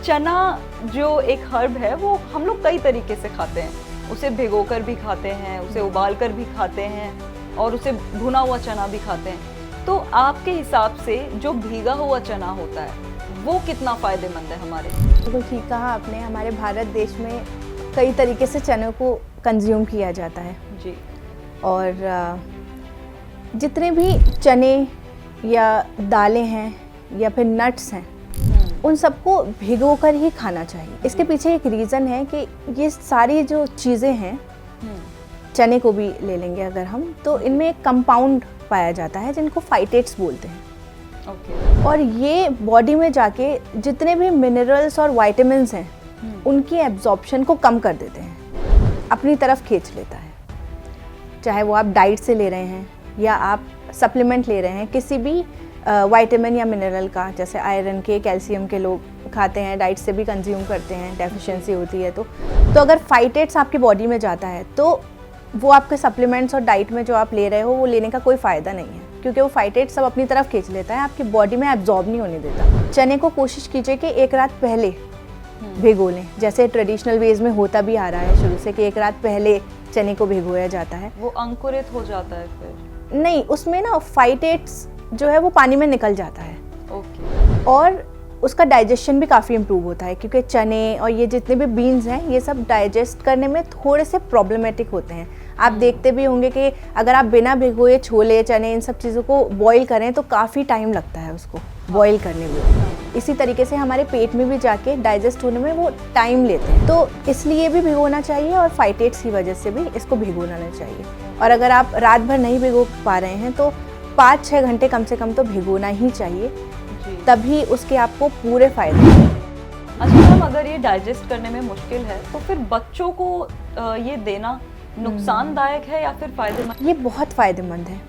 चना जो एक हर्ब है वो हम लोग कई तरीके से खाते हैं। उसे भिगोकर भी खाते हैं, उसे उबालकर भी खाते हैं और उसे भुना हुआ चना भी खाते हैं। तो आपके हिसाब से जो भीगा हुआ चना होता है वो कितना फ़ायदेमंद है हमारे लिए? बिल्कुल ठीक कहा आपने। हमारे भारत देश में कई तरीके से चनों को कंज्यूम किया जाता है जी। और जितने भी चने या दालें हैं या फिर नट्स हैं उन सबको भिगोकर ही खाना चाहिए। इसके पीछे एक रीज़न है कि ये सारी जो चीज़ें हैं, चने को भी ले लेंगे अगर हम, तो इनमें एक कंपाउंड पाया जाता है जिनको फाइटेट्स बोलते हैं। और ये बॉडी में जाके जितने भी मिनरल्स और विटामिन्स हैं उनकी एब्जॉर्प्शन को कम कर देते हैं, अपनी तरफ खींच लेता है। चाहे वो आप डाइट से ले रहे हैं या आप सप्लीमेंट ले रहे हैं किसी भी विटामिन या मिनरल का, जैसे आयरन के, कैल्शियम के लोग खाते हैं, डाइट से भी कंज्यूम करते हैं, डेफिशिएंसी होती है तो अगर फाइटेट्स आपकी बॉडी में जाता है तो वो आपके सप्लीमेंट्स और डाइट में जो आप ले रहे हो वो लेने का कोई फ़ायदा नहीं है, क्योंकि वो फाइटेट्स सब अपनी तरफ खींच लेता है, आपकी बॉडी में एब्जॉर्ब नहीं होने देता। चने को कोशिश कीजिए कि एक रात पहले भिगो लें, जैसे ट्रेडिशनल वेज में होता भी आ रहा है शुरू से कि एक रात पहले चने को भिगोया जाता है। वो अंकुरित हो जाता है फिर? नहीं, उसमें ना फाइटेट्स जो है वो पानी में निकल जाता है। ओके। और उसका डाइजेशन भी काफ़ी इम्प्रूव होता है, क्योंकि चने और ये जितने भी बीन्स हैं ये सब डाइजेस्ट करने में थोड़े से प्रॉब्लमेटिक होते हैं। आप देखते भी होंगे कि अगर आप बिना भिगोए छोले, चने, इन सब चीज़ों को बॉईल करें तो काफ़ी टाइम लगता है उसको बॉईल करने में। इसी तरीके से हमारे पेट में भी जाके डाइजेस्ट होने में वो टाइम लेते हैं, तो इसलिए भी भिगोना चाहिए और फाइटेट्स की वजह से भी इसको भिगोना नहीं चाहिए। और अगर आप रात भर नहीं भिगो पा रहे हैं तो 5-6 घंटे कम से कम तो भिगोना ही चाहिए, तभी उसके आपको पूरे फायदे। अच्छा मैम, अगर ये डाइजेस्ट करने में मुश्किल है तो फिर बच्चों को ये देना नुकसानदायक है या फिर फायदेमंद? ये बहुत फ़ायदेमंद है।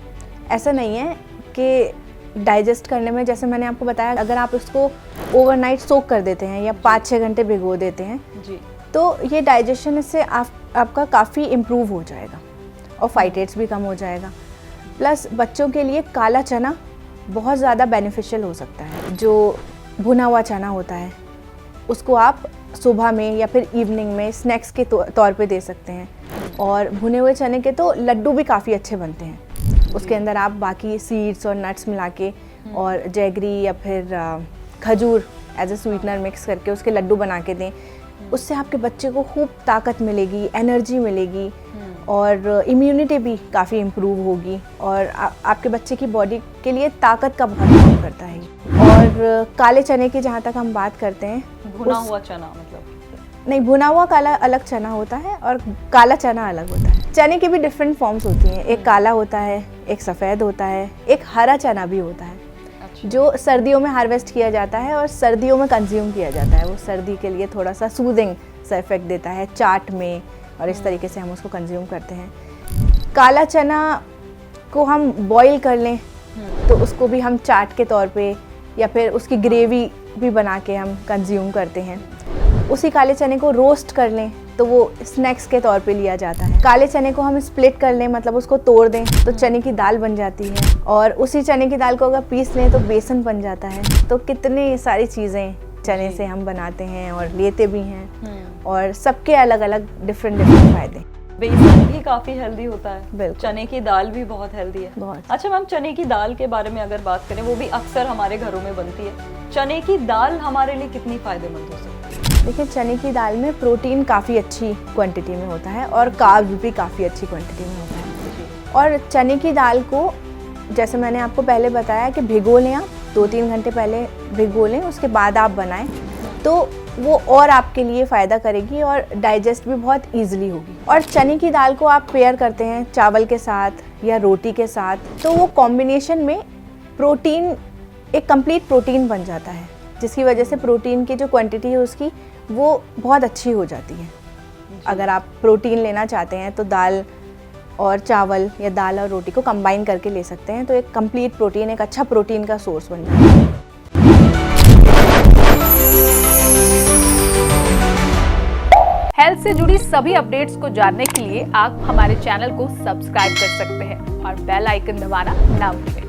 ऐसा नहीं है कि डाइजेस्ट करने में, जैसे मैंने आपको बताया, अगर आप इसको ओवरनाइट सोक कर देते हैं या 5-6 घंटे भिगो देते हैं जी, तो ये डाइजेशन इससे आपका काफ़ी इम्प्रूव हो जाएगा और फाइटेट्स भी कम हो जाएगा। प्लस बच्चों के लिए काला चना बहुत ज़्यादा बेनिफिशियल हो सकता है। जो भुना हुआ चना होता है उसको आप सुबह में या फिर इवनिंग में स्नैक्स के तौर पे दे सकते हैं। और भुने हुए चने के तो लड्डू भी काफ़ी अच्छे बनते हैं। उसके अंदर आप बाकी सीड्स और नट्स मिला के और जैगरी या फिर खजूर एज ए स्वीटनर मिक्स करके उसके लड्डू बना के दें। उससे आपके बच्चे को खूब ताकत मिलेगी, एनर्जी मिलेगी और इम्यूनिटी भी काफ़ी इम्प्रूव होगी और आपके बच्चे की बॉडी के लिए ताकत का बहुत काम करता है। और काले चने की जहाँ तक हम बात करते हैं, भुना हुआ चना मतलब नहीं, भुना हुआ काला अलग चना होता है और काला चना अलग होता है। चने की भी डिफरेंट फॉर्म्स होती हैं, एक काला होता है, एक सफ़ेद होता है, एक हरा चना भी होता है। अच्छा। जो सर्दियों में हार्वेस्ट किया जाता है और सर्दियों में कंज्यूम किया जाता है। वो सर्दी के लिए थोड़ा सा सूदिंग सा इफेक्ट देता है चाट में और इस तरीके से हम उसको कंज्यूम करते हैं। काला चना को हम बॉईल कर लें तो उसको भी हम चाट के तौर पे या फिर उसकी ग्रेवी भी बना के हम कंज्यूम करते हैं। उसी काले चने को रोस्ट कर लें तो वो स्नैक्स के तौर पे लिया जाता है। काले चने को हम स्प्लिट कर लें, मतलब उसको तोड़ दें तो चने की दाल बन जाती है। और उसी चने की दाल को अगर पीस लें तो बेसन बन जाता है। तो कितनी सारी चीज़ें चने से हम बनाते हैं और लेते भी हैं और सबके अलग अलग डिफरेंट फ़ायदे। बेसन भी काफ़ी हेल्दी होता है, बिल्कुल। चने की दाल भी बहुत हेल्दी है। बहुत। अच्छा मैम, चने की दाल के बारे में अगर बात करें, वो भी अक्सर हमारे घरों में बनती है। चने की दाल हमारे लिए कितनी फ़ायदेमंद हो सकती है? देखिए, चने की दाल में प्रोटीन काफ़ी अच्छी क्वांटिटी में होता है और कार्ब्स भी काफ़ी अच्छी क्वांटिटी में होता है। और चने की दाल को, जैसे मैंने आपको पहले बताया कि भिगो लें, आप 2-3 घंटे पहले भिगो लें, उसके बाद आप बनाएं तो वो और आपके लिए फ़ायदा करेगी और डाइजेस्ट भी बहुत ईजिली होगी। और चने की दाल को आप पेयर करते हैं चावल के साथ या रोटी के साथ, तो वो कॉम्बिनेशन में प्रोटीन, एक कंप्लीट प्रोटीन बन जाता है, जिसकी वजह से प्रोटीन की जो क्वांटिटी है उसकी वो बहुत अच्छी हो जाती है। अगर आप प्रोटीन लेना चाहते हैं तो दाल और चावल या दाल और रोटी को कंबाइन करके ले सकते हैं, तो एक कंप्लीट प्रोटीन, एक अच्छा प्रोटीन का सोर्स बन जाता है। हेल्थ से जुड़ी सभी अपडेट्स को जानने के लिए आप हमारे चैनल को सब्सक्राइब कर सकते हैं और बेल आइकन दबाना ना भूलें।